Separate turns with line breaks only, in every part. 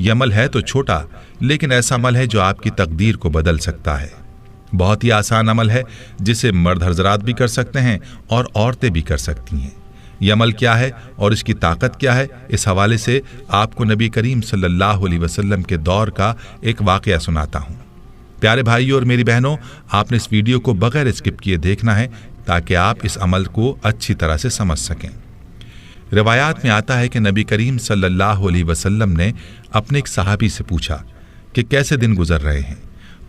یہ عمل ہے تو چھوٹا، لیکن ایسا عمل ہے جو آپ کی تقدیر کو بدل سکتا ہے۔ بہت ہی آسان عمل ہے جسے مرد حضرات بھی کر سکتے ہیں اور عورتیں بھی کر سکتی ہیں۔ یہ عمل کیا ہے اور اس کی طاقت کیا ہے، اس حوالے سے آپ کو نبی کریم صلی اللہ علیہ وسلم کے دور کا ایک واقعہ سناتا ہوں۔ پیارے بھائیوں اور میری بہنوں، آپ نے اس ویڈیو کو بغیر اسکپ کیے دیکھنا ہے تاکہ آپ اس عمل کو اچھی طرح سے سمجھ سکیں۔ روایات میں آتا ہے کہ نبی کریم صلی اللہ علیہ وسلم نے اپنے ایک صحابی سے پوچھا کہ کیسے دن گزر رہے ہیں،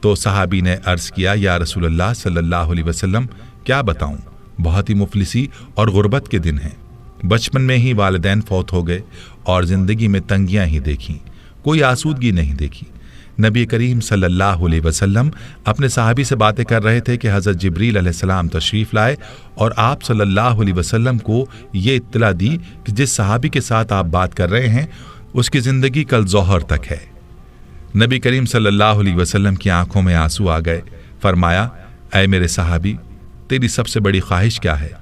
تو صحابی نے عرض کیا، یا رسول اللہ صلی اللہ علیہ وسلم کیا بتاؤں، بہت ہی مفلسی اور غربت کے دن ہیں۔ بچپن میں ہی والدین فوت ہو گئے اور زندگی میں تنگیاں ہی دیکھیں، کوئی آسودگی نہیں دیکھی۔ نبی کریم صلی اللہ علیہ وسلم اپنے صحابی سے باتیں کر رہے تھے کہ حضرت جبریل علیہ السلام تشریف لائے اور آپ صلی اللہ علیہ وسلم کو یہ اطلاع دی کہ جس صحابی کے ساتھ آپ بات کر رہے ہیں اس کی زندگی کل ظہر تک ہے۔ نبی کریم صلی اللہ علیہ وسلم کی آنکھوں میں آنسو آ گئے۔ فرمایا، اے میرے صحابی، تیری سب سے بڑی خواہش کیا ہے؟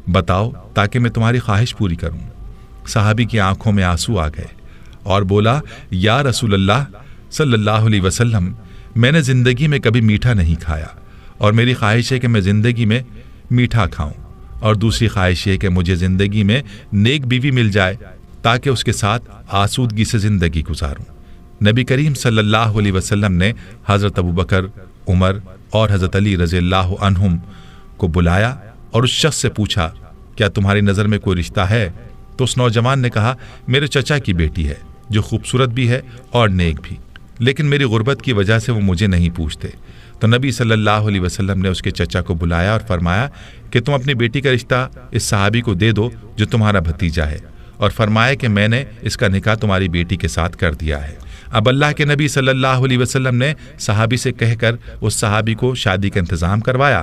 بتاؤ تاکہ میں تمہاری خواہش پوری کروں۔ صحابی کی آنکھوں میں آنسو آ گئے اور بولا، یا رسول اللہ صلی اللہ علیہ وسلم، میں نے زندگی میں کبھی میٹھا نہیں کھایا اور میری خواہش ہے کہ میں زندگی میں میٹھا کھاؤں، اور دوسری خواہش یہ کہ مجھے زندگی میں نیک بیوی مل جائے تاکہ اس کے ساتھ آسودگی سے زندگی گزاروں۔ نبی کریم صلی اللہ علیہ وسلم نے حضرت ابوبکر، عمر اور حضرت علی رضی اللہ عنہم کو بلایا اور اس شخص سے پوچھا، کیا تمہاری نظر میں کوئی رشتہ ہے؟ تو اس نوجوان نے کہا، میرے چچا کی بیٹی ہے جو خوبصورت بھی ہے اور نیک بھی، لیکن میری غربت کی وجہ سے وہ مجھے نہیں پوچھتے۔ تو نبی صلی اللہ علیہ وسلم نے اس کے چچا کو بلایا اور فرمایا کہ تم اپنی بیٹی کا رشتہ اس صحابی کو دے دو جو تمہارا بھتیجا ہے، اور فرمایا کہ میں نے اس کا نکاح تمہاری بیٹی کے ساتھ کر دیا ہے۔ اب اللہ کے نبی صلی اللہ علیہ وسلم نے صحابی سے کہہ کر اس صحابی کو شادی کا انتظام کروایا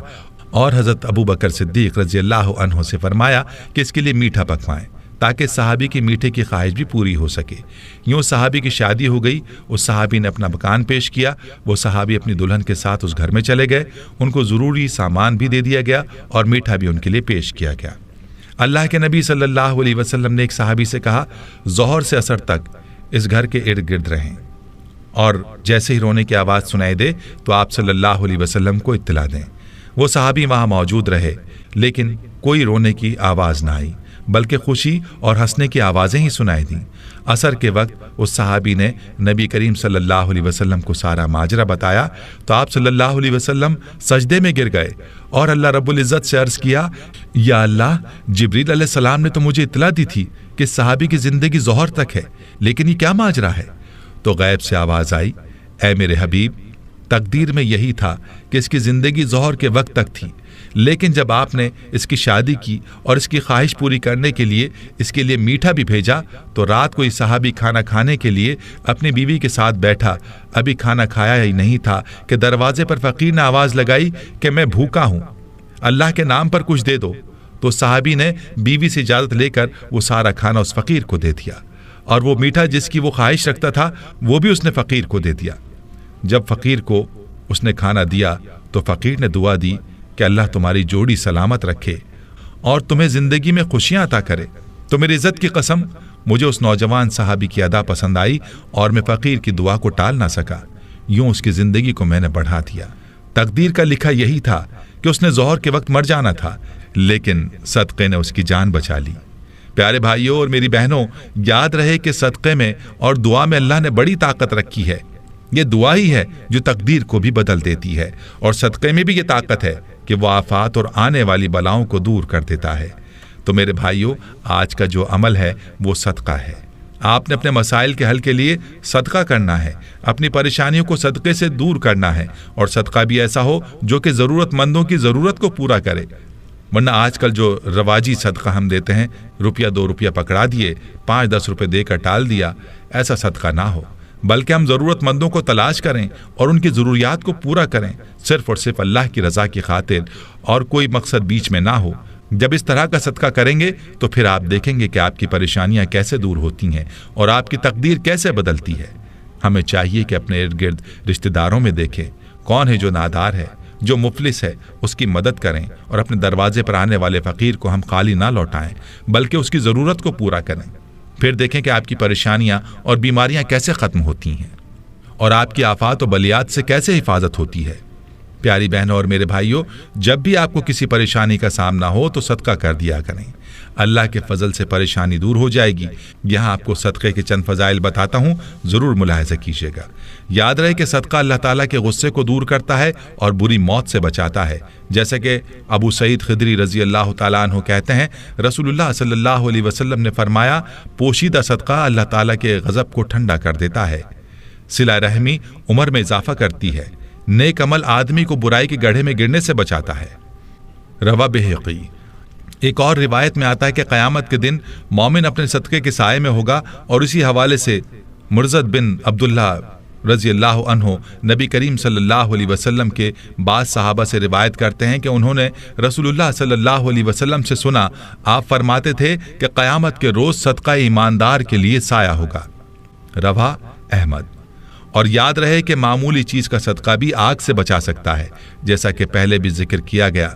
اور حضرت ابوبکر صدیق رضی اللہ عنہ سے فرمایا کہ اس کے لیے میٹھا پکوائیں تاکہ صحابی کی میٹھے کی خواہش بھی پوری ہو سکے۔ یوں صحابی کی شادی ہو گئی۔ اس صحابی نے اپنا مکان پیش کیا، وہ صحابی اپنی دلہن کے ساتھ اس گھر میں چلے گئے، ان کو ضروری سامان بھی دے دیا گیا اور میٹھا بھی ان کے لیے پیش کیا گیا۔ اللہ کے نبی صلی اللہ علیہ وسلم نے ایک صحابی سے کہا، ظہر سے عصر تک اس گھر کے ارد گرد رہیں، اور جیسے ہی رونے کی آواز سنائی دے تو آپ صلی اللہ علیہ وسلم کو اطلاع دیں۔ وہ صحابی وہاں موجود رہے، لیکن کوئی رونے کی آواز نہ آئی، بلکہ خوشی اور ہنسنے کی آوازیں ہی سنائی دیں۔ عصر کے وقت اس صحابی نے نبی کریم صلی اللہ علیہ وسلم کو سارا ماجرا بتایا تو آپ صلی اللہ علیہ وسلم سجدے میں گر گئے اور اللہ رب العزت سے عرض کیا، یا اللہ، جبریل علیہ السلام نے تو مجھے اطلاع دی تھی کہ صحابی کی زندگی ظہر تک ہے، لیکن یہ کیا ماجرا ہے؟ تو غیب سے آواز آئی، اے میرے حبیب، تقدیر میں یہی تھا کہ اس کی زندگی ظہر کے وقت تک تھی، لیکن جب آپ نے اس کی شادی کی اور اس کی خواہش پوری کرنے کے لیے اس کے لیے میٹھا بھی بھیجا تو رات کو یہ صحابی کھانا کھانے کے لیے اپنی بیوی کے ساتھ بیٹھا، ابھی کھانا کھایا ہی نہیں تھا کہ دروازے پر فقیر نے آواز لگائی کہ میں بھوکا ہوں، اللہ کے نام پر کچھ دے دو۔ تو صحابی نے بیوی سے اجازت لے کر وہ سارا کھانا اس فقیر کو دے دیا، اور وہ میٹھا جس کی وہ خواہش رکھتا تھا وہ بھی اس نے فقیر کو دے دیا۔ جب فقیر کو اس نے کھانا دیا تو فقیر نے دعا دی کہ اللہ تمہاری جوڑی سلامت رکھے اور تمہیں زندگی میں خوشیاں عطا کرے۔ تو میری عزت کی قسم، مجھے اس نوجوان صحابی کی ادا پسند آئی اور میں فقیر کی دعا کو ٹال نہ سکا، یوں اس کی زندگی کو میں نے بڑھا دیا۔ تقدیر کا لکھا یہی تھا کہ اس نے ظہر کے وقت مر جانا تھا، لیکن صدقے نے اس کی جان بچا لی۔ پیارے بھائیوں اور میری بہنوں، یاد رہے کہ صدقے میں اور دعا میں اللہ نے بڑی طاقت رکھی ہے۔ یہ دعا ہی ہے جو تقدیر کو بھی بدل دیتی ہے، اور صدقے میں بھی یہ طاقت ہے کہ وہ آفات اور آنے والی بلاؤں کو دور کر دیتا ہے۔ تو میرے بھائیوں، آج کا جو عمل ہے وہ صدقہ ہے۔ آپ نے اپنے مسائل کے حل کے لیے صدقہ کرنا ہے، اپنی پریشانیوں کو صدقے سے دور کرنا ہے، اور صدقہ بھی ایسا ہو جو کہ ضرورت مندوں کی ضرورت کو پورا کرے۔ ورنہ آج کل جو رواجی صدقہ ہم دیتے ہیں، روپیہ 2 روپیہ پکڑا دیے، 5-10 روپے دے کر ٹال دیا، ایسا صدقہ نہ ہو، بلکہ ہم ضرورت مندوں کو تلاش کریں اور ان کی ضروریات کو پورا کریں، صرف اور صرف اللہ کی رضا کی خاطر، اور کوئی مقصد بیچ میں نہ ہو۔ جب اس طرح کا صدقہ کریں گے تو پھر آپ دیکھیں گے کہ آپ کی پریشانیاں کیسے دور ہوتی ہیں اور آپ کی تقدیر کیسے بدلتی ہے۔ ہمیں چاہیے کہ اپنے ارد گرد رشتہ داروں میں دیکھیں کون ہے جو نادار ہے، جو مفلس ہے، اس کی مدد کریں، اور اپنے دروازے پر آنے والے فقیر کو ہم خالی نہ لوٹائیں بلکہ اس کی ضرورت کو پورا کریں۔ پھر دیکھیں کہ آپ کی پریشانیاں اور بیماریاں کیسے ختم ہوتی ہیں اور آپ کی آفات و بلیات سے کیسے حفاظت ہوتی ہے۔ پیاری بہنوں اور میرے بھائیوں، جب بھی آپ کو کسی پریشانی کا سامنا ہو تو صدقہ کر دیا کریں، اللہ کے فضل سے پریشانی دور ہو جائے گی۔ یہاں آپ کو صدقے کے چند فضائل بتاتا ہوں، ضرور ملاحظہ کیجیے گا۔ یاد رہے کہ صدقہ اللہ تعالیٰ کے غصے کو دور کرتا ہے اور بری موت سے بچاتا ہے، جیسے کہ ابو سعید خدری رضی اللہ تعالیٰ عنہ کہتے ہیں، رسول اللہ صلی اللہ علیہ وسلم نے فرمایا، پوشیدہ صدقہ اللہ تعالیٰ کے غضب کو ٹھنڈا کر دیتا ہے، صلہ رحمی عمر میں اضافہ کرتی ہے، نیک عمل آدمی کو برائی کے گڑھے میں گرنے سے بچاتا ہے۔ رواہ بہقی۔ ایک اور روایت میں آتا ہے کہ قیامت کے دن مومن اپنے صدقے کے سائے میں ہوگا، اور اسی حوالے سے مرزد بن عبداللہ رضی اللہ عنہ نبی کریم صلی اللہ علیہ وسلم کے بعض صحابہ سے روایت کرتے ہیں کہ انہوں نے رسول اللہ صلی اللہ علیہ وسلم سے سنا، آپ فرماتے تھے کہ قیامت کے روز صدقہ ایماندار کے لیے سایہ ہوگا۔ رواہ احمد۔ اور یاد رہے کہ معمولی چیز کا صدقہ بھی آگ سے بچا سکتا ہے، جیسا کہ پہلے بھی ذکر کیا گیا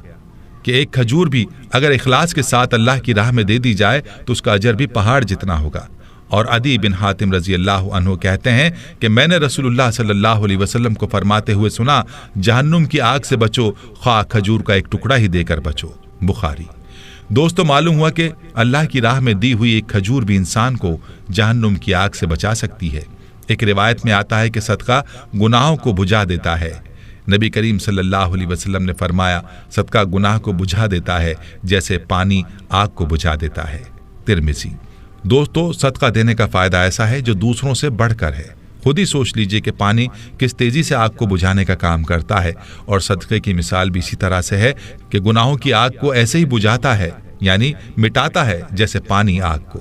کہ ایک کھجور بھی اگر اخلاص کے ساتھ اللہ کی راہ میں دے دی جائے تو اس کا اجر بھی پہاڑ جتنا ہوگا۔ اور عدی بن حاتم رضی اللہ عنہ کہتے ہیں کہ میں نے رسول اللہ صلی اللہ علیہ وسلم کو فرماتے ہوئے سنا، جہنم کی آگ سے بچو، خواہ کھجور کا ایک ٹکڑا ہی دے کر بچو۔ بخاری۔ دوستو، معلوم ہوا کہ اللہ کی راہ میں دی ہوئی ایک کھجور بھی انسان کو جہنم کی آگ سے بچا سکتی ہے۔ ایک روایت میں آتا ہے کہ صدقہ گناہوں کو بجھا دیتا ہے۔ نبی کریم صلی اللہ علیہ وسلم نے فرمایا، صدقہ گناہ کو بجھا دیتا ہے جیسے پانی آگ کو بجھا دیتا ہے۔ ترمذی۔ دوستو، صدقہ دینے کا فائدہ ایسا ہے جو دوسروں سے بڑھ کر ہے۔ خود ہی سوچ لیجئے کہ پانی کس تیزی سے آگ کو بجھانے کا کام کرتا ہے، اور صدقے کی مثال بھی اسی طرح سے ہے کہ گناہوں کی آگ کو ایسے ہی بجھاتا ہے، یعنی مٹاتا ہے جیسے پانی آگ کو۔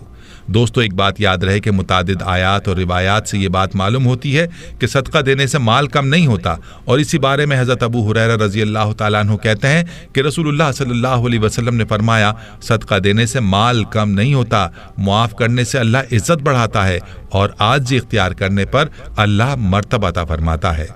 دوستو، ایک بات یاد رہے کہ متعدد آیات اور روایات سے یہ بات معلوم ہوتی ہے کہ صدقہ دینے سے مال کم نہیں ہوتا، اور اسی بارے میں حضرت ابو ہریرہ رضی اللہ تعالیٰ عنہ کہتے ہیں کہ رسول اللہ صلی اللہ علیہ وسلم نے فرمایا، صدقہ دینے سے مال کم نہیں ہوتا، معاف کرنے سے اللہ عزت بڑھاتا ہے، اور عاجزی اختیار کرنے پر اللہ مرتبہ عطا فرماتا ہے۔